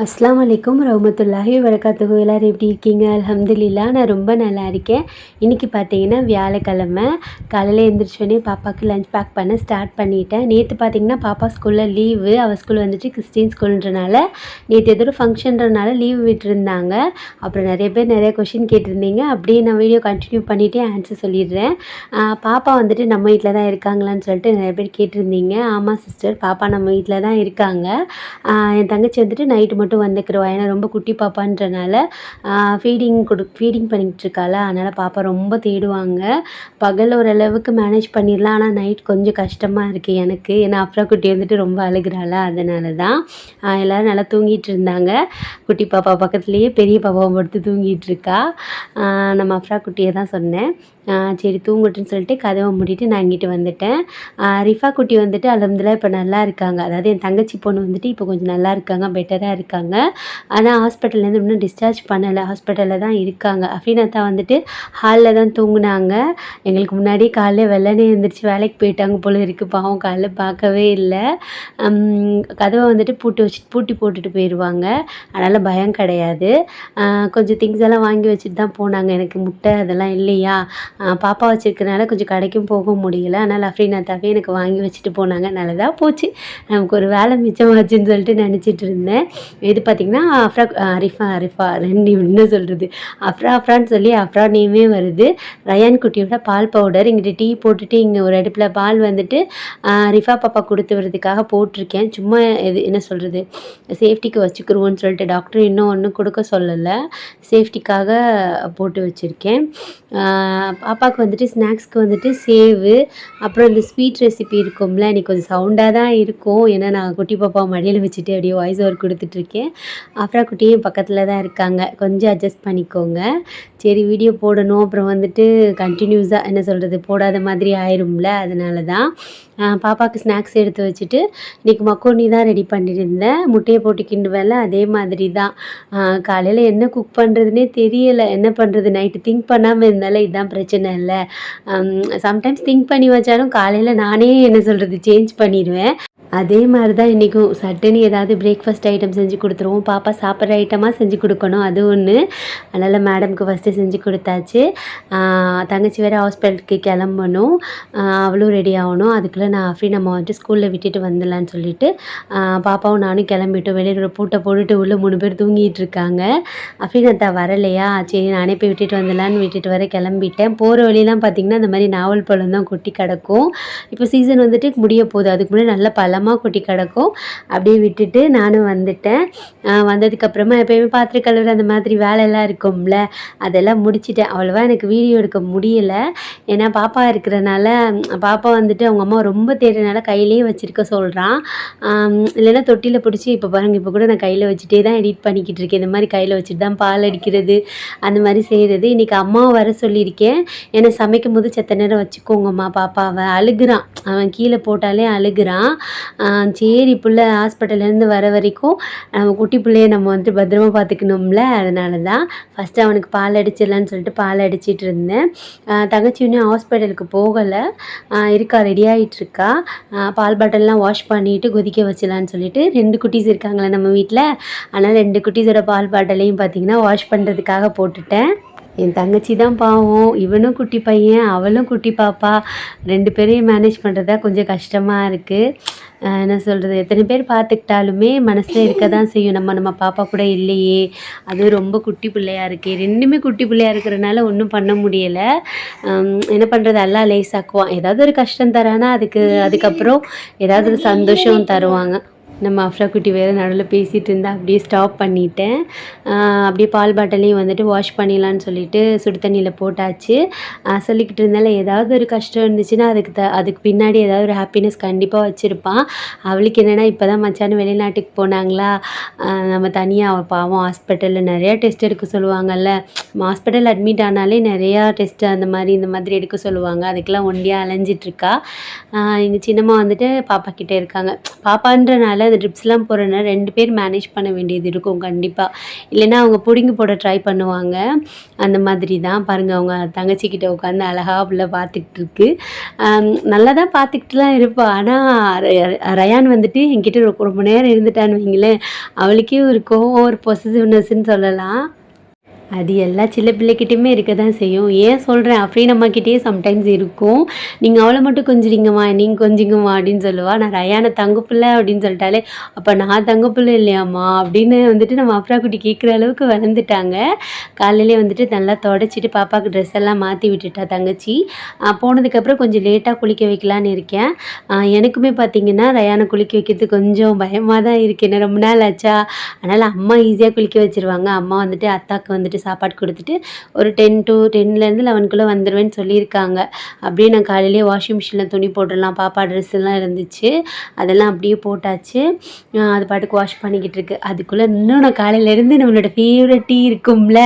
அஸ்ஸலாமு அலைக்கும் ரஹ்மத்துல்லாஹி வபரகாத்துஹு. எல்லோரும் எப்படி இருக்கீங்க? அல்ஹம்துலில்லாஹ் நான் ரொம்ப நல்லா இருக்கேன். இன்றைக்கி பார்த்தீங்கன்னா வியாழக்கிழமை காலையில் எழுந்திரிச்சோடனே பாப்பாவுக்கு லஞ்ச் பேக் பண்ண ஸ்டார்ட் பண்ணிட்டேன். நேற்று பார்த்தீங்கன்னா பாப்பா ஸ்கூலில் லீவு. அவள் ஸ்கூல் வந்துட்டு கிறிஸ்டின் ஸ்கூல்ன்றனால நேற்று ஏதோ ஒரு ஃபங்க்ஷன்றனால லீவு விட்டுருந்தாங்க. அப்புறம் நிறைய பேர் நிறைய கொஷின் கேட்டிருந்தீங்க. அப்படியே நான் வீடியோ கண்டினியூ பண்ணிவிட்டு ஆன்சர் சொல்லிடுறேன். பாப்பா வந்துட்டு நம்ம வீட்டில் தான் இருக்காங்களான்னு சொல்லிட்டு நிறைய பேர் கேட்டிருந்தீங்க. ஆமாம் சிஸ்டர், பாப்பா நம்ம வீட்டில் தான் இருக்காங்க. என் தங்கச்சி வந்துட்டு நைட்டு மட்டும் வந்துக்கிருவா. ஏன்னா ரொம்ப குட்டி பாப்பான்றனால ஃபீடிங் பண்ணிகிட்ருக்காள, அதனால் பாப்பா ரொம்ப தேடுவாங்க. பகல் ஓரளவுக்கு மேனேஜ் பண்ணிடலாம், ஆனால் நைட் கொஞ்சம் கஷ்டமாக இருக்குது எனக்கு. ஏன்னா அஃப்ரா குட்டி வந்துட்டு ரொம்ப அழுகிறாள, அதனால தான். எல்லோரும் நல்லா தூங்கிட்டு இருந்தாங்க. குட்டி பாப்பா பக்கத்துலேயே பெரிய பாப்பாவை படுத்து தூங்கிட்டுருக்கா. நம்ம அஃப்ரா குட்டியை தான் சொன்னேன். சரி தூங்கட்டுன்னு சொல்லிட்டு கதவை மூடிட்டு நான் இங்கிட்டு வந்துட்டேன். ரிஃபா குட்டி வந்துட்டு அல்ஹம்துலில்லாஹ் இப்போ நல்லா இருக்காங்க. அதாவது என் தங்கச்சி பொண்ணு வந்துட்டு இப்போ கொஞ்சம் நல்லா இருக்காங்க, பெட்டராக இருக்காங்க. ஆனால் ஹாஸ்பிட்டல்லேருந்து இன்னும் டிஸ்சார்ஜ் பண்ணலை, ஹாஸ்பிட்டலில் தான் இருக்காங்க. அஃபீனாத்தா வந்துட்டு ஹாலில் தான் தூங்குனாங்க. எங்களுக்கு முன்னாடியே காலைல வெள்ளனே எழுந்திரிச்சு வேலைக்கு போயிட்டாங்க போல இருக்குது. பாவம் காலைல பார்க்கவே இல்லை. கதவை வந்துட்டு பூட்டி போட்டுட்டு போயிடுவாங்க, அதனால் பயம் கிடையாது. கொஞ்சம் திங்ஸ் எல்லாம் வாங்கி வச்சுட்டு தான் போனாங்க. எனக்கு முட்டை அதெல்லாம் இல்லையா, பாப்பா வச்சுருக்கனால கொஞ்சம் கடைக்கும் போக முடியல. அதனால் அஃப்ரீனாத்தாவே எனக்கு வாங்கி வச்சுட்டு போனாங்க. நல்லதாக போச்சு, நமக்கு ஒரு வேலை மிச்சமாச்சுன்னு சொல்லிட்டு நினச்சிட்டு இருந்தேன். இது பார்த்திங்கன்னா ரிஃபா என்ன சொல்கிறது, அஃப்ரான்னு சொல்லி அஃப்ரா நேமே வருது. ரயான் குட்டியோட பால் பவுடர் இங்கிட்ட டீ போட்டுட்டு இங்கே ஒரு அடுப்பில் பால் வந்துட்டு ரிஃபா பாப்பா கொடுத்து வரதுக்காக போட்டிருக்கேன். சும்மா என்ன சொல்கிறது, சேஃப்டிக்கு வச்சுக்கிருவோன்னு சொல்லிட்டு டாக்டர் இன்னும் ஒன்றும் கொடுக்க சொல்லலை, சேஃப்டிக்காக போட்டு வச்சுருக்கேன். பாப்பாவுக்கு வந்துட்டு ஸ்நாக்ஸ்க்கு வந்துட்டு சேவு, அப்புறம் இந்த ஸ்வீட் ரெசிபி இருக்கும்ல, இன்றைக்கி கொஞ்சம் சவுண்டாக தான் இருக்கும். ஏன்னா நான் குட்டி பாப்பா மடியில் வச்சுட்டு அப்படியே வாய்ஸ் ஓவர் கொடுத்துட்ருக்கேன். அப்புறம் குட்டியும் பக்கத்தில் தான் இருக்காங்க, கொஞ்சம் அட்ஜஸ்ட் பண்ணிக்கோங்க. சரி வீடியோ போடணும், அப்புறம் வந்துட்டு கண்டினியூஸாக என்ன சொல்கிறது போடாத மாதிரி ஆயிரும்ல, அதனால தான். பாப்பாவுக்கு ஸ்நாக்ஸ் எடுத்து வச்சுட்டு இன்றைக்கி மக்கோனி தான் ரெடி பண்ணியிருந்தேன். முட்டையை போட்டு கிண்டுவேல, அதே மாதிரி தான். காலையில் என்ன குக் பண்ணுறதுனே தெரியலை, என்ன பண்ணுறது, நைட்டு திங்க் பண்ணாமல் இருந்தாலும் இதுதான் பிரச்சனை இல்லை. சம்டைம்ஸ் திங்க் பண்ணி வச்சாலும் காலையில் நானே என்ன சொல்கிறது சேஞ்ச் பண்ணிடுவேன். அதே மாதிரி தான் இன்றைக்கும் சட்டுன்னு ஏதாவது பிரேக்ஃபாஸ்ட் ஐட்டம் செஞ்சு கொடுத்துருவோம். பாப்பா சாப்பிட்ற ஐட்டமாக செஞ்சு கொடுக்கணும், அது ஒன்று. அதனால் மேடம்க்கு ஃபஸ்ட்டு செஞ்சு கொடுத்தாச்சு. தங்கச்சி வேறு ஹாஸ்பிட்டலுக்கு கிளம்பணும், அவளும் ரெடி ஆகணும். அதுக்குள்ளே நான் நம்ம வந்துட்டு ஸ்கூலில் விட்டுட்டு வந்துடலான்னு சொல்லிவிட்டு பாப்பாவும் நானும் கிளம்பிட்டோம். வெளியில் பூட்டை போட்டுட்டு உள்ளே 3 பேர் தூங்கிட்டு இருக்காங்க. அஃபீனாத்தா வரலையா, சரி நானே போய் விட்டுட்டு வந்துடலான்னு விட்டுட்டு வர கிளம்பிட்டேன். போகிற வழியெல்லாம் பார்த்திங்கன்னா இந்த மாதிரி நாவல் பழம் தான் கொட்டி கிடக்கும். இப்போ சீசன் வந்துட்டு முடிய போகுது, அதுக்கு முன்னாடி நல்ல பழமாக கொட்டி கிடக்கும். அப்படியே விட்டுட்டு நானும் வந்துட்டேன். வந்ததுக்கப்புறமா எப்போயுமே பாத்திரம் கழுவுற அந்த மாதிரி வேலையெல்லாம் இருக்கும்ல, அதெல்லாம் முடிச்சிட்டேன். அவ்வளோவா எனக்கு வீடியோ எடுக்க முடியலை, ஏன்னா பாப்பா இருக்கிறனால. பாப்பா வந்துட்டு அவங்க அம்மா ரொம்ப தேடுறதுனால கையிலேயே வச்சுருக்க சொல்கிறான். இல்லைன்னா தொட்டியில் பிடிச்சி இப்போ பாருங்கள், இப்போ கூட நான் கையில் வச்சுட்டே தான் எடிட் பண்ணிக்கிட்டு இருக்கேன். இந்த மாதிரி கையில் வச்சுட்டு தான் பால் அடிக்கிறது அந்த மாதிரி செய்கிறது. இன்றைக்கி அம்மாவை வர சொல்லியிருக்கேன், ஏன்னா சமைக்கும் போது செத்த நேரம் வச்சுக்கோங்கம்மா பாப்பாவை, அழுகுறான், அவன் கீழே போட்டாலே அழுகுறான். சரி பிள்ளை ஹாஸ்பிட்டல்லேருந்து வர வரைக்கும் நம்ம குட்டி பிள்ளைய நம்ம வந்துட்டு பத்திரமா பார்த்துக்கணும்ல, அதனால தான் ஃபஸ்ட்டு அவனுக்கு பால் அடிச்சிடலான்னு சொல்லிட்டு பால் அடிச்சிட்டு இருந்தேன். தங்கச்சி இன்னும் ஹாஸ்பிட்டலுக்கு போகலை, இருக்கா, ரெடி ஆகிட்டுருக்கா. பால் பாட்டில்லாம் வாஷ் பண்ணிவிட்டு கொதிக்க வச்சிடலான்னு சொல்லிட்டு 2 குட்டீஸ் இருக்காங்களே நம்ம வீட்டில், அதனால் 2 குட்டீஸோட பால் பாட்டிலையும் பார்த்திங்கன்னா வாஷ் பண்ணுறதுக்காக போட்டுட்டேன். என் தங்கச்சி தான் பாவம், இவனும் குட்டி பையன் அவளும் குட்டி பாப்பா, 2 பேரையும் மேனேஜ் பண்ணுறதா கொஞ்சம் கஷ்டமாக இருக்குது. என்ன சொல்கிறது, எத்தனை பேர் பார்த்துக்கிட்டாலுமே மனசில் இருக்க தான் செய்யும், நம்ம பாப்பா கூட இல்லையே, அது ரொம்ப குட்டி பிள்ளையாக இருக்குது. 2மே குட்டி பிள்ளையாக இருக்கிறனால ஒன்றும் பண்ண முடியலை. என்ன பண்ணுறது, எல்லாம் லேசாக்குவான். ஏதாவது ஒரு கஷ்டம் தரானா அதுக்கப்புறம் ஏதாவது ஒரு சந்தோஷம் தருவாங்க. நம்ம அஃப்ரா குட்டி வேறு நடுவில் பேசிகிட்டு இருந்தால் அப்படியே ஸ்டாப் பண்ணிட்டேன். அப்படியே பால் பாட்டிலையும் வந்துட்டு வாஷ் பண்ணிடலான்னு சொல்லிட்டு சுடு தண்ணியில் போட்டாச்சு. சொல்லிக்கிட்டு இருந்தாலும் ஏதாவது ஒரு கஷ்டம் இருந்துச்சுன்னா அதுக்கு பின்னாடி ஏதாவது ஒரு ஹாப்பினஸ் கண்டிப்பாக வச்சுருப்பான். அவளுக்கு என்னென்னா இப்போ தான் மச்சான் வெளிநாட்டுக்கு போனாங்களா, நம்ம தனியாக பாவம் ஹாஸ்பிட்டலில் நிறையா டெஸ்ட் எடுக்க சொல்லுவாங்கள்ல, நம்ம ஹாஸ்பிட்டல் அட்மிட் ஆனாலே நிறையா டெஸ்ட்டு இந்த மாதிரி எடுக்க சொல்லுவாங்க. அதுக்கெல்லாம் ஒண்டியாக அலைஞ்சிட்ருக்கா. எங்கள் சின்னம்மா வந்துட்டு பாப்பா கிட்டே இருக்காங்க. பாப்பான்றனால அந்த ட்ரிப்ஸ்லாம் போடுறேன்னா 2 பேர் மேனேஜ் பண்ண வேண்டியது இருக்கும் கண்டிப்பாக. இல்லைன்னா அவங்க பிடுங்கி போட ட்ரை பண்ணுவாங்க. அந்த மாதிரி தான் பாருங்கள், அவங்க தங்கச்சிக்கிட்ட உட்காந்து அழகா புள்ள பார்த்துக்கிட்டு இருக்கு. நல்லா தான் பார்த்துக்கிட்டுலாம் இருப்பா. ஆனால் ரயான் வந்துட்டு என்கிட்ட ரொம்ப நேரம் இருந்துட்டான்னு வைங்களேன், அவளுக்கே ஒரு கோவம், ஒரு பொசசிவ்னஸ்ன்னு சொல்லலாம். அது எல்லா சின்ன பிள்ளைகிட்டயுமே இருக்க தான் செய்யும். ஏன் சொல்கிறேன், அஃப்ரீன் அம்மாகிட்டயே சம்டைம்ஸ் இருக்கும். "நீங்கள் அவளை மட்டும் கொஞ்சுறீங்கம்மா, நீங்கள் கொஞ்சுங்கம்மா" அப்படின்னு சொல்லுவாள். நான் ரயானை தங்க பிள்ளை அப்படின்னு சொல்லிட்டாலே, "அப்போ நான் தங்க பிள்ளை இல்லையாம்மா?" அப்படின்னு வந்துட்டு நம்ம அஃப்ரா குட்டி கேட்குற அளவுக்கு வளர்ந்துட்டாங்க. காலையிலே வந்துட்டு நல்லா தொடச்சிட்டு பாப்பாவுக்கு ட்ரெஸ் எல்லாம் மாற்றி விட்டுட்டா தங்கச்சி. போனதுக்கப்புறம் கொஞ்சம் லேட்டாக குளிக்க வைக்கலான்னு இருக்கேன். எனக்குமே பார்த்திங்கன்னா ரயானை குளிக்க வைக்கிறது கொஞ்சம் பயமாக தான் இருக்குது. ஏன்னா ரொம்ப நாள் ஆச்சா. அதனால் அம்மா ஈஸியாக குளிக்க வச்சுருவாங்க. அம்மா வந்துட்டு அத்தாக்கு வந்துட்டு சாப்பாடு கொடுத்துட்டு ஒரு 10லேருந்து 11க்குள்ளே வந்துடுவேன்னு சொல்லியிருக்காங்க. அப்படியே நான் காலையிலேயே வாஷிங் மிஷினில் துணி போட்டுடலாம், பாப்பா ட்ரெஸ் எல்லாம் இருந்துச்சு, அதெல்லாம் அப்படியே போட்டாச்சு. அது பாட்டுக்கு வாஷ் பண்ணிக்கிட்டு இருக்கு. அதுக்குள்ளே இன்னும் நான் காலையிலேருந்து நம்மளோட ஃபேவரட் டீ இருக்கும்ல,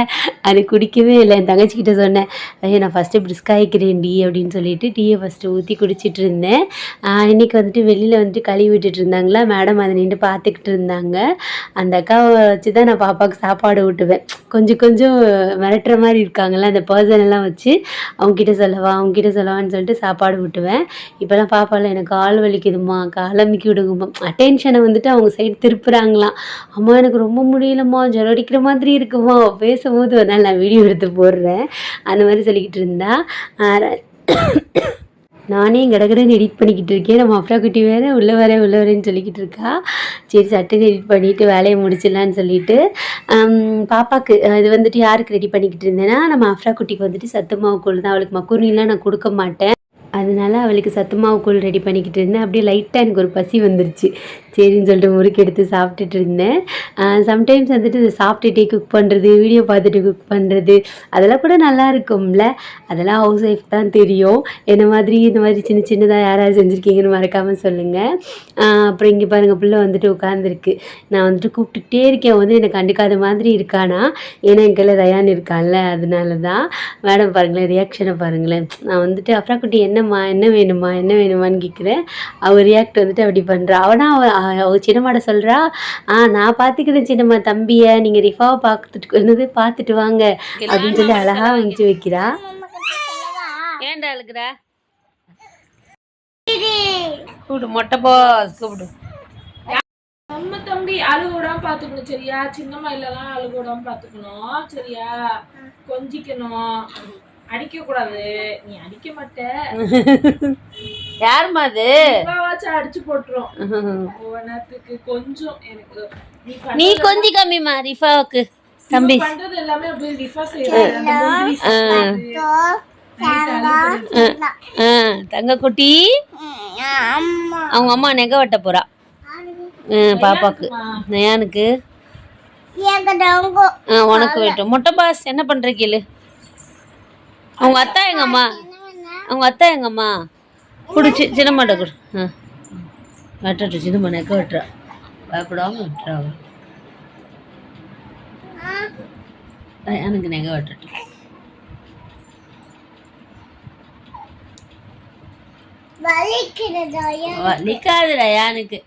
அது குடிக்கவே இல்லை. என் தங்கச்சிக்கிட்ட சொன்னேன், ஐயோ நான் ஃபஸ்ட்டு பிரிஸ்க் ஆகிக்கிறேன் டீ அப்படின்னு சொல்லிட்டு டீயை ஃபஸ்ட்டு ஊற்றி குடிச்சிட்டு இருந்தேன். இன்றைக்கி வந்துட்டு வெளியில் வந்துட்டு கழுவி விட்டுட்டு இருந்தாங்களா மேடம், அதை நின்று பார்த்துக்கிட்டு இருந்தாங்க. அந்த அக்காவை வச்சு தான் நான் பாப்பாவுக்கு சாப்பாடு ஊட்டுவேன். கொஞ்சம் கொஞ்சம் மிரட்டுற மாதிரி இருக்காங்கள்ல, அந்த பர்சன் எல்லாம் வச்சு அவங்ககிட்ட சொல்லவான்னு சொல்லிட்டு சாப்பாடு ஊட்டுவேன். இப்போலாம் பாப்பாலாம் எனக்கு கால் வலிக்குதும்மா, கால் அமுக்கி விடுங்கம்மா, அட்டென்ஷனை வந்துட்டு அவங்க சைடு திருப்புறாங்களாம். அம்மா எனக்கு ரொம்ப முடியலம்மா, ஜுரம் அடிக்கிற மாதிரி இருக்குமா பேசும்போது, ஒரு நாள் நான் வீடியோ எடுத்து போடுறேன். அந்த மாதிரி சொல்லிக்கிட்டு இருந்தா. நானே கடகடன்னு எடிட் பண்ணிக்கிட்டு இருக்கேன். நம்ம அஃப்ரா குட்டி வேறு உள்ளே வரேன்னு சொல்லிக்கிட்டு இருக்கா. சரி சட்டுன்னு எடிட் பண்ணிவிட்டு வேலையை முடிச்சிடலான்னு சொல்லிட்டு பாப்பாவுக்கு இது வந்துட்டு யாருக்கு ரெடி பண்ணிக்கிட்டு இருந்தேன்னா, நம்ம அஃப்ரா குட்டிக்கு வந்துட்டு சத்து மாவு கூழ் தான். அவளுக்கு மக்குருனிலாம் நான் கொடுக்க மாட்டேன். அதனால அவளுக்கு சத்து மாவு கூழ் ரெடி பண்ணிக்கிட்டு இருந்தேன். அப்படியே லைட்டாக எனக்கு ஒரு பசி வந்துருச்சு. சரின்னு சொல்லிட்டு முறுக்கு எடுத்து சாப்பிட்டுட்டு இருந்தேன். சம்டைம்ஸ் வந்துட்டு இதை சாப்பிட்டுட்டே குக் பண்ணுறது, வீடியோ பார்த்துட்டு குக் பண்ணுறது, அதெல்லாம் கூட நல்லா இருக்கும்ல. அதெல்லாம் ஹவுஸ் ஒய்ஃப் தான் தெரியும். இந்த மாதிரி சின்ன சின்னதாக யாராவது செஞ்சுருக்கீங்கன்னு மறக்காமல் சொல்லுங்கள். அப்புறம் இங்கே பாருங்கள், பிள்ளை வந்துட்டு உட்காந்துருக்கு. நான் வந்துட்டு கூப்பிட்டுக்கிட்டே இருக்கேன், வந்து என்னை கண்டுக்காத மாதிரி இருக்கானா. ஏன்னா என் கையில் ரயான் இருக்கான்ல, அதனால தான். மேடம் பாருங்களேன், ரியாக்ஷனை பாருங்களேன். நான் வந்துட்டு அஃப்ரா குட்டி என்னம்மா, என்ன வேணுமான்னு கேட்குறேன். அவள் ரியாக்ட் வந்துட்டு அப்படி பண்ணுறா. அவள் சின்னம்மாட்ட சொல்கிறா, நான் பார்த்துக்கிறேன் சின்னம்மா தம்பியை, நீங்கள் ரிஃபாவை பார்த்துட்டு வாங்க அப்படின்னு சொல்லி அழகாக அனுப்பிச்சு வைக்கிறா. ஏன்டா அழுக்குறா? கூப்பிடு, மொட்டை பாஸ் கூப்பிடு. நம்ம தம்பி அழுகூடாம பாத்துக்கணும் சரியா? சின்னம்மா இல்லலாம் அழுகூடாம பாத்துக்கணும் சரியா? கொஞ்சிக்கணும், அடிக்க கூடாது. நீ அடிக்க மாட்ட. யாருமா அது? அடிச்சு போட்டுரும் ஒவ்வொருத்துக்கு. கொஞ்சம் எனக்கு நீ கொஞ்சி கம்மிமா ரிஃபாவுக்கு. தம்பி பண்றது எல்லாமே அப்படியே ரிஃபா செய்யறாங்க. தங்க குட்டி அவங்க அம்மா நெக வெட்ட போறா பாப்பாக்கு. நயானுக்கு உனக்கு வெட்டும். மொட்டை பாஸ் என்ன பண்ற கேளு. அவங்க அத்தா எங்கம்மா குடிச்சு சின்னம்மாட்ட கொடு. வெட்டட்டு சின்னம்மா நெக்க வெட்டுறா, பயப்படாம வெட்டுறா. எனக்கு நெக வெட்டட்டு. வலிக்காது ரயானுக்கு.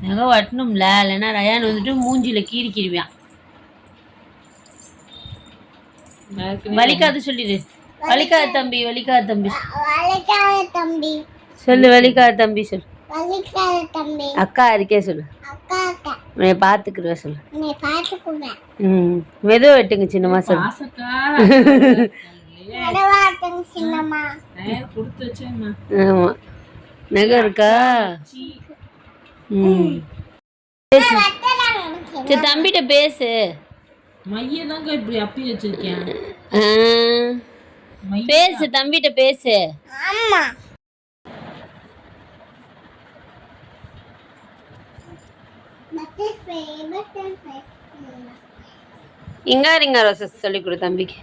நகை வெட்டணும்ல, இல்லைன்னா ரயான் வந்துட்டு மூஞ்சில கீறிக்கிடுவான். வலிக்காது சொல்லிடு. வலிக்காது தம்பி சொல்லு. வலிக்காது தம்பி சொல்லு. அக்கா இருக்கே சொல்லு. பாத்துக்குற சொல்லு. மெதுவா வெட்டுங்க சின்னம்மா சொல்லு. ஆமா, நகை இருக்கா? தம்பிட்ட பேசு. பேசு தம்பிட்ட பேசு. இங்க ரோசஸ் சொல்லி கொடு தம்பிக்கு.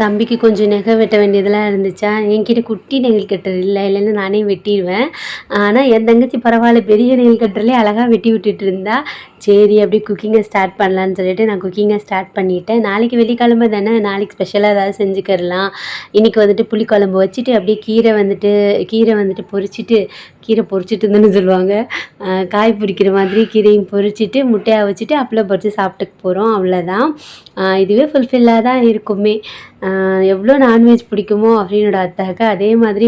தம்பிக்கு கொஞ்சம் நகை வெட்ட வேண்டியதெல்லாம் இருந்துச்சா. என்கிட்ட குட்டி நெயில் கட்டர் இல்லைன்னா நானே வெட்டிடுவேன். ஆனால் என் தங்கச்சி பரவாயில்ல, பெரிய நெயில் கட்டர்லேயே அழகாக வெட்டி விட்டுட்டு இருந்தா. சரி அப்படியே குக்கிங்கை ஸ்டார்ட் பண்ணலான்னு சொல்லிட்டு நான் குக்கிங்கை ஸ்டார்ட் பண்ணிட்டேன். நாளைக்கு வெள்ளிக்கிழமை தானே, நாளைக்கு ஸ்பெஷலாக ஏதாவது செஞ்சுக்கிறலாம். இன்றைக்கி வந்துட்டு புளிக்குழம்பு வச்சுட்டு அப்படியே கீரை வந்துட்டு பொரிச்சிட்டு கீரை பொரிச்சிட்டு இருந்தேன்னு சொல்லுவாங்க. காய் பொரிக்கிற மாதிரி கீரையும் பொரிச்சிட்டு முட்டையாக வச்சுட்டு அப்பளம் பொரித்து சாப்பிட்டுக்க போகிறோம், அவ்வளோதான். இதுவே ஃபுல்ஃபில்லாக தான் இருக்குமே. எவ்வளோ நான்வெஜ் பிடிக்குமோ அஃப்ரீனோட அத்தாவுக்கு அதே மாதிரி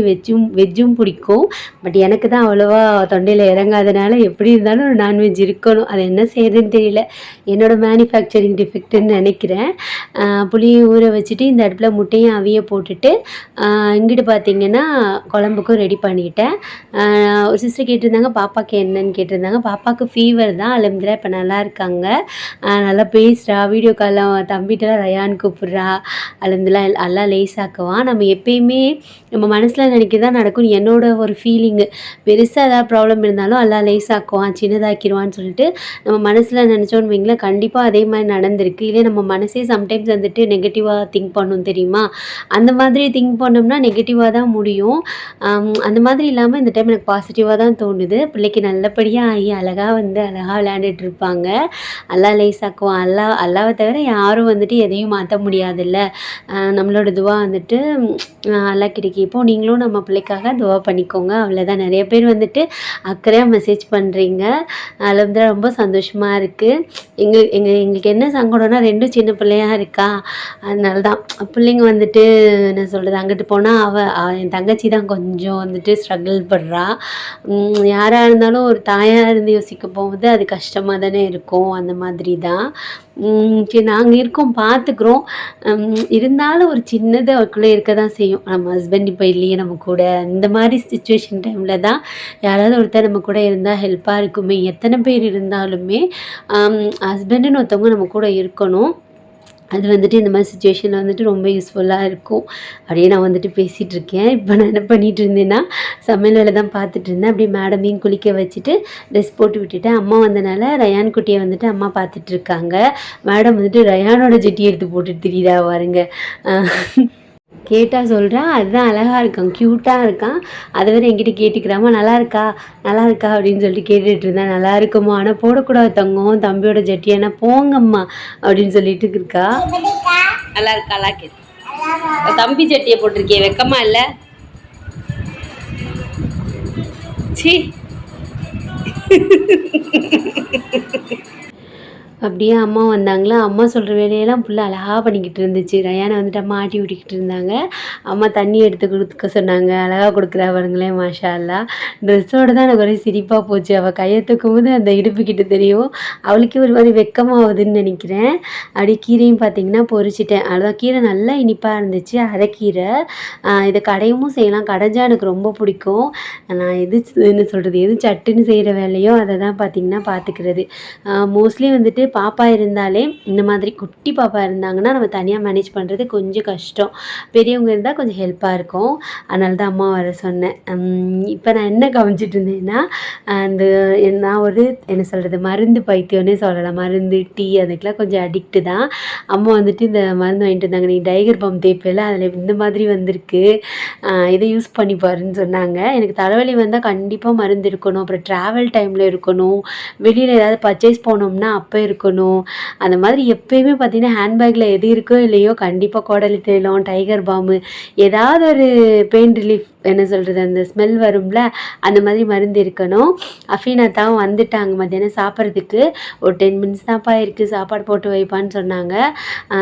வெஜ்ஜும் பிடிக்கும். பட் எனக்கு தான் அவ்வளோவா தொண்டையில் இறங்காதனால எப்படி இருந்தாலும் ஒரு நான்வெஜ் இருக்கணும். அது என்ன செய்யறதுன்னு தெரியல. என்னோடய மேனுஃபேக்சரிங் டிஃபெக்ட்டுன்னு நினைக்கிறேன். புளியை ஊற வச்சுட்டு இந்த அடுப்பில் முட்டையும் அவிய போட்டுட்டு இங்கிட்டு பார்த்திங்கன்னா குழம்புக்கும் ரெடி பண்ணிட்டேன். ஒரு சிஸ்டர் கேட்டிருந்தாங்க பாப்பாவுக்கு என்னன்னு கேட்டிருந்தாங்க. பாப்பாவுக்கு ஃபீவர் தான், அலமதுல்லா இப்போ நல்லா இருக்காங்க. நல்லா பேசுகிறா. வீடியோ காலில் தம்பிட்டெல்லாம் ரயான் கூப்பிட்றா. அலமதுல்லா எல்லாம் லேசாக்குவான். நம்ம எப்பயுமே நம்ம மனசில் நினைக்கிறதா நடக்கும். என்னோட ஒரு ஃபீலிங்கு பெருசாக ஏதாவது ப்ராப்ளம் இருந்தாலும் எல்லாம் லேசாக்குவான், சின்னதாக்கிடுவான்னு சொல்லிட்டு நம்ம மனசில் நினச்சோன்னு வைங்களேன், கண்டிப்பாக அதே மாதிரி நடந்திருக்கு. இல்லை நம்ம மனசே சம்டைம்ஸ் வந்துட்டு நெகட்டிவாக திங்க் பண்ணும் தெரியுமா? அந்த மாதிரி திங்க் பண்ணோம்னா நெகட்டிவாக தான் முடியும். அந்த மாதிரி இல்லாமல் இந்த டைம் எனக்கு பாசிட்டிவாக தான் தோணுது. பிள்ளைக்கு நல்லபடியாக ஆகி அழகாக விளையாண்டுட்டு இருப்பாங்க. எல்லாம் லேசாக்குவான். அல்லாவை தவிர யாரும் வந்துட்டு எதையும் மாற்ற முடியாதுல்ல. நம்மளோட துவா வந்துட்டு அல்லாஹ் கிட்ட கேட்போம். நீங்களும் நம்ம பிள்ளைக்காக துவா பண்ணிக்கோங்க, அவ்வளோதான். நிறைய பேர் வந்துட்டு அக்கறையாக மெசேஜ் பண்ணுறீங்க. அலமதுல்லா ரொம்ப சந்தோஷமாக இருக்குது. எங்களுக்கு என்ன சங்கடம்னா 2 சின்ன பிள்ளையாக இருக்கா, அதனால தான். பிள்ளைங்க வந்துட்டு என்ன சொல்கிறது, அங்கிட்டு போனால் என் தங்கச்சி தான் கொஞ்சம் வந்துட்டு ஸ்ட்ரகிள் படுறா. யாராக இருந்தாலும் ஒரு தாயாக இருந்து யோசிக்க போகும்போது அது கஷ்டமாக தானே இருக்கும். அந்த மாதிரி தான். சரி, நாங்கள் இருக்கோம், பார்த்துக்குறோம். இருந்தாலும் ஒரு சின்னது அவருக்குள்ளே இருக்க தான் செய்யும். நம்ம ஹஸ்பண்ட் இப்போ இல்லையே நம்ம கூட, இந்த மாதிரி சிச்சுவேஷன் டைமில் தான் யாராவது ஒருத்தர் நம்ம கூட இருந்தால் ஹெல்ப்பாக இருக்குமே. எத்தனை பேர் இருந்தாலுமே ஹஸ்பண்டுன்னு ஒருத்தவங்க நம்ம கூட இருக்கணும். அது வந்துட்டு இந்த மாதிரி சிச்சுவேஷனில் வந்துட்டு ரொம்ப யூஸ்ஃபுல்லாக இருக்கும். அப்படியே நான் வந்துட்டு பேசிகிட்டு இருக்கேன். இப்போ நான் என்ன பண்ணிகிட்டு இருந்தேன்னா, சமையல் வேலை தான் பார்த்துட்டு இருந்தேன். அப்படியே மேடமையும் குளிக்க வச்சுட்டு ட்ரெஸ் போட்டு விட்டுட்டேன். அம்மா வந்தனால ரயான் குட்டியை வந்துட்டு அம்மா பார்த்துட்டு இருக்காங்க. மேடம் வந்துட்டு ரயானோட ஜெட்டி எடுத்து போட்டுட்டு திரியிறா பாருங்க. கேட்டால் சொல்கிறான், அதுதான் அழகாக இருக்கான், க்யூட்டாக இருக்கான். அதை வேறு என்கிட்ட கேட்டுக்கிறாமா, நல்லா இருக்கா அப்படின்னு சொல்லிட்டு கேட்டுட்டு இருந்தேன். நல்லா இருக்குமா, ஆனால் போடக்கூடாது தங்கம், தம்பியோட ஜட்டியானா போங்கம்மா அப்படின்னு சொல்லிட்டு இருக்கா. நல்லா இருக்கா கேட்டு தம்பி ஜட்டியை போட்டிருக்கே, வெக்கமா இல்லை? சி அப்படியே அம்மா வந்தாங்களா. அம்மா சொல்கிற வேலையெல்லாம் புள்ள அழகாக பண்ணிக்கிட்டு இருந்துச்சு. ரயானை வந்துட்டு அம்மா ஆட்டி விட்டிக்கிட்டு இருந்தாங்க. அம்மா தண்ணி எடுத்து கொடுக்க சொன்னாங்க. அழகாக கொடுக்குறா பாருங்களேன், மாஷா அல்லா. ட்ரெஸ்ஸோடு தான் எனக்கு ஒரே சிரிப்பாக போச்சு. அவள் கையை தூக்கும்போது அந்த இடுப்புக்கிட்ட தெரியும். அவளுக்கே ஒரு மாதிரி வெக்கமாகுதுன்னு நினைக்கிறேன். அப்படியே கீரையும் பார்த்திங்கன்னா பொரிச்சிட்டேன். அவ்வளோதான். கீரை நல்லா இனிப்பாக இருந்துச்சு, அரைக்கீரை. இதை கடையவும் செய்யலாம். கடைஞ்சா எனக்கு ரொம்ப பிடிக்கும். நான் என்ன சொல்கிறது, எது சட்டுன்னு செய்கிற வேலையோ அதை தான் பார்த்திங்கன்னா பார்த்துக்கிறது. மோஸ்ட்லி வந்துட்டு பாப்பா இருந்தாலே இந்த மாதிரி குட்டி பாப்பா இருந்தாங்கன்னா நம்ம தனியாக மேனேஜ் பண்ணுறது கொஞ்சம் கஷ்டம். பெரியவங்க இருந்தால் கொஞ்சம் ஹெல்ப்பாக இருக்கும். அதனால தான் அம்மா வர சொன்னேன். இப்போ நான் என்ன கவனிச்சிட்டு இருந்தேன்னா, நான் ஒரு என்ன சொல்கிறது, மருந்து பைத்தியம்னே சொல்லலாம். மருந்து டீ அதுக்கெலாம் கொஞ்சம் அடிக்ட்டு தான். அம்மா வந்துட்டு இந்த மருந்து வாங்கிட்டு இருந்தாங்க. நீ டைகர் பம் தேப்பில் அதில் இந்த மாதிரி வந்திருக்கு, இதை யூஸ் பண்ணி பாருன்னு சொன்னாங்க. எனக்கு தலைவலி வந்தால் கண்டிப்பாக மருந்து இருக்கணும். அப்புறம் ட்ராவல் டைமில் இருக்கணும். வெளியில் ஏதாவது பர்ச்சேஸ் போனோம்னா அப்போ இருக்கணும். அந்த மாதிரி எப்பயுமே பார்த்திங்கன்னா ஹேண்ட்பேக்கில் எது இருக்கோ இல்லையோ கண்டிப்பாக கோடலி தைலம், டைகர் பாம்பு, ஏதாவது ஒரு பெயின் ரிலீஃப் என்ன சொல்கிறது, அந்த ஸ்மெல் வரும்ல, அந்த மாதிரி மருந்து இருக்கணும். அஃபீனாத்தாவும் வந்துட்டாங்க மத்தியானம் சாப்பிட்றதுக்கு. ஒரு 10 மினிட்ஸ் தான்ப்பா இருக்குது, சாப்பாடு போட்டு வைப்பான்னு சொன்னாங்க.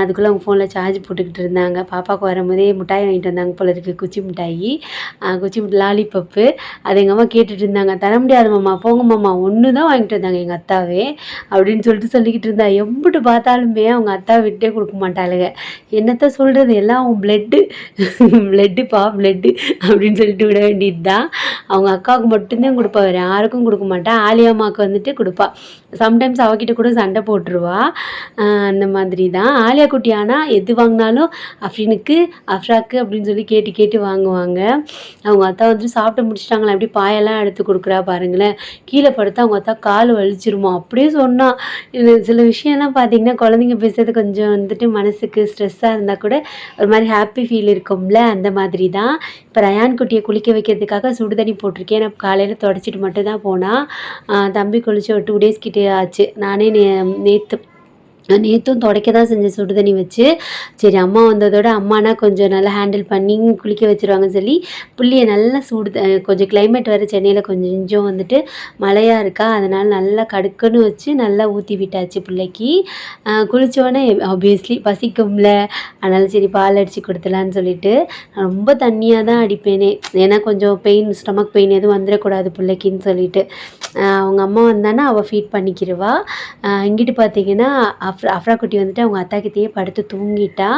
அதுக்குள்ளே அவங்க ஃபோனில் சார்ஜ் போட்டுக்கிட்டு இருந்தாங்க. பாப்பாவுக்கு வரும்போதே மிட்டாய் வாங்கிட்டு வந்தாங்க போல இருக்குது, குச்சி மிட்டாயி, லாலிபப்பு. அது எங்கள் அம்மா கேட்டுட்டு இருந்தாங்க. தர முடியாது மாமா, போங்க மாமா, ஒன்று தான் வாங்கிட்டு வந்தாங்க எங்கள் அத்தாவே அப்படின்னு சொல்லிக்கிட்டு இருந்தா. எம்பிட்டு பார்த்தாலுமே அவங்க அத்தா விட்டே கொடுக்க மாட்டாளுங்க. என்னத்த சொல்கிறது, எல்லாம் அவங்க பிளட்டுப்பா அப்படின்னு சொல்லிட்டு விட வேண்டியது தான். அவங்க அக்காவுக்கு மட்டும்தான் கொடுப்பா, வேறு யாருக்கும் கொடுக்க மாட்டா. ஆலியாமாவுக்கு வந்துட்டு கொடுப்பா. சம்டைம்ஸ் அவகிட்ட கூட சண்டை போட்டுருவா. அந்த மாதிரி தான். ஆலியா குட்டி ஆனால் எது வாங்கினாலும் அஃப்ரீனுக்கு, அஃப்ராக்கு அப்படின்னு சொல்லி கேட்டு வாங்குவாங்க. அவங்க அத்தா வந்துட்டு சாப்பிட்டு முடிச்சிட்டாங்களா, எப்படி பாயெல்லாம் எடுத்து கொடுக்குறா பாருங்களேன். கீழே படுத்தா அவங்க அத்தா கால் வலிச்சிருமா, அப்படியே சொன்னால். சில விஷயம்லாம் பார்த்திங்கன்னா குழந்தைங்க பேசுறது கொஞ்சம் வந்துட்டு மனசுக்கு ஸ்ட்ரெஸ்ஸாக இருந்தால் கூட ஒரு மாதிரி ஹாப்பி ஃபீல் இருக்கும்ல, அந்த மாதிரி தான். இப்போ ரயான் குட்டியை குளிக்க வைக்கிறதுக்காக சுடு தண்ணி போட்டிருக்கேன். நான் காலையில் தொடச்சிட்டு மட்டும் தான் போனால். தம்பி குளிச்சு ஒரு 2 டேஸ் கிட்டே ஆச்சு. நானே நேற்று நேற்றும் துடைக்க தான் செஞ்சேன் சுடு தண்ணி வச்சு. சரி அம்மா வந்ததோட அம்மானா கொஞ்சம் நல்லா ஹேண்டில் பண்ணி குளிக்க வச்சுருவாங்கன்னு சொல்லி புள்ளிய நல்லா கொஞ்சம் கிளைமேட் வேறு சென்னையில் கொஞ்சம் வந்துட்டு மழையாக இருக்கா, அதனால் நல்லா கடுக்குன்னு வச்சு நல்லா ஊற்றி விட்டாச்சு பிள்ளைக்கு. குளித்தோடனே ஆப்வியஸ்லி பசிக்கும்ல, அதனால் சரி பால் அடித்து கொடுத்துலான்னு சொல்லிட்டு நான் ரொம்ப தண்ணியாக தான் அடிப்பேனே. ஏன்னா கொஞ்சம் பெயின், ஸ்டொமக் பெயின் எதுவும் வந்துடக்கூடாது பிள்ளைக்குன்னு சொல்லிட்டு. அவங்க அம்மா வந்தானா அவள் ஃபீட் பண்ணிக்கிடுவா. இங்கிட்டு பார்த்தீங்கன்னா அஃப்ரா குட்டி வந்துட்டு அவங்க அத்தாக்கிட்டேயே படுத்து தூங்கிட்டா.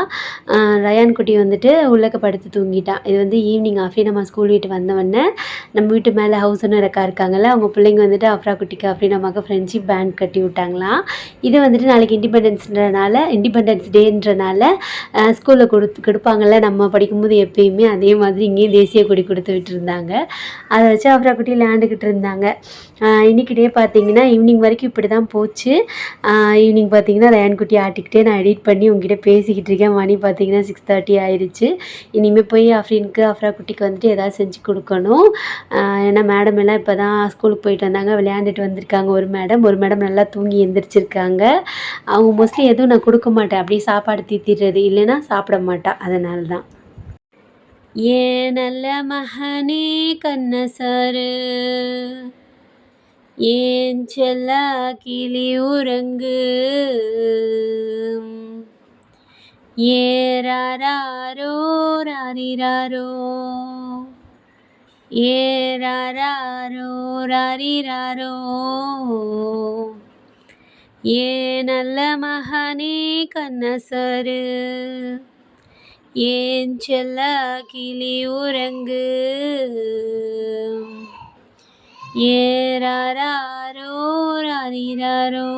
ரயான் குட்டி வந்துட்டு உள்ளக்க படுத்து தூங்கிட்டான். இது வந்து ஈவினிங் அஃப்ரீனம்மா ஸ்கூல் விட்டு வந்தவொடனே நம்ம வீட்டு மேலே ஹவுஸ் ஓனர் அக்கா இருக்காங்கல்ல, அவங்க பிள்ளைங்க வந்துட்டு அஃப்ரா குட்டிக்கு அஃப்ரீனம்மாவுக்கு ஃப்ரெண்ட்ஷிப் பேண்ட் கட்டி விட்டாங்களாம். இது வந்துட்டு நாளைக்கு இண்டிபெண்டன்ஸ் டேன்றனால ஸ்கூலில் கொடுப்பாங்கள்ல நம்ம படிக்கும்போது எப்பயுமே, அதே மாதிரி இங்கேயும் தேசிய கொடி கொடுத்து விட்டுருந்தாங்க. அதை வச்சு அஃப்ரா குட்டி விளையாண்டுக்கிட்டு இருந்தாங்க. இன்றைக்கி டே பார்த்தீங்கன்னா ஈவினிங் வரைக்கும் இப்படி தான் போச்சு. ஈவினிங் பார்த்தீங்கன்னா ரயான் குட்டி ஆட்டிக்கிட்டே நான் எடிட் பண்ணி உங்ககிட்ட பேசிக்கிட்டு இருக்கேன். மணி பார்த்தீங்கன்னா 6:30 ஆயிடுச்சு. இனிமேல் போய் அஃப்ரா குட்டிக்கு வந்துட்டு எதாவது செஞ்சு கொடுக்கணும். ஏன்னா மேடம் எல்லாம் இப்போ தான் ஸ்கூலுக்கு போயிட்டு வந்தாங்க, விளையாண்டுட்டு வந்திருக்காங்க. ஒரு மேடம் நல்லா தூங்கி எந்திரிச்சிருக்காங்க. அவங்க மோஸ்ட்லி எதுவும் நான் கொடுக்க மாட்டேன், அப்படியே சாப்பாடு தீத்திடுறது, இல்லைன்னா சாப்பிட மாட்டா. அதனால தான். ஏன் நல்ல மகனே கண்ணசாரு, ஏன் செல்ல கிளி உறங்கு, ஏராரோ ராரிராரோ, ஏராரோ ராரிராரோ, ஏ நல்ல மகனே கண்ணசரு, ஏன் செல்ல கிளி உறங்கு, ஏராரோ ராரிராரோ.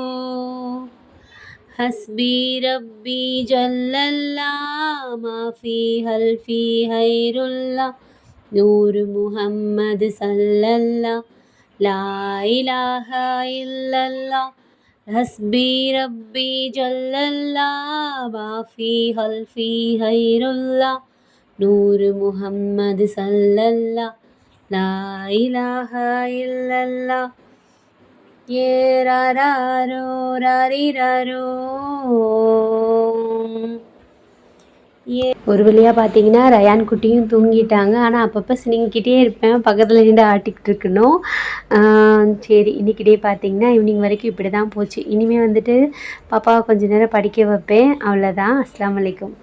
ஹஸ்பி ரப்பி ஜல்லல்லா மாஃபி ஹல்ஃபி ஹைருல்லா நூறு முஹம்மது சல்லல்லா லா இலாஹா இல்லல்லா. ஹஸ்பி ரப்பி ஜல்லல்லா மாஃபி ஹல்ஃபி ஹைருல்லா நூறு முஹம்மது சல்லல்லா லா இலாஹா இல்லல்லா. ஏராரோ ராரிராரோ. ஒரு வழியாக பார்த்தீங்கன்னா ரயான் குட்டியும் தூங்கிட்டாங்க. ஆனால் அப்பப்போ சினிங்கிட்டே இருப்பேன், பக்கத்தில் நின்று ஆட்டிக்கிட்டு இருக்கணும். சரி இன்றைக்கி டே பார்த்தீங்கன்னா ஈவினிங் வரைக்கும் இப்படி தான் போச்சு. இனிமேல் வந்துட்டு பாப்பாவை கொஞ்சம் நேரம் படிக்க வைப்பேன். அவ்வளோதான். அஸ்ஸலாமு அலைக்கும்.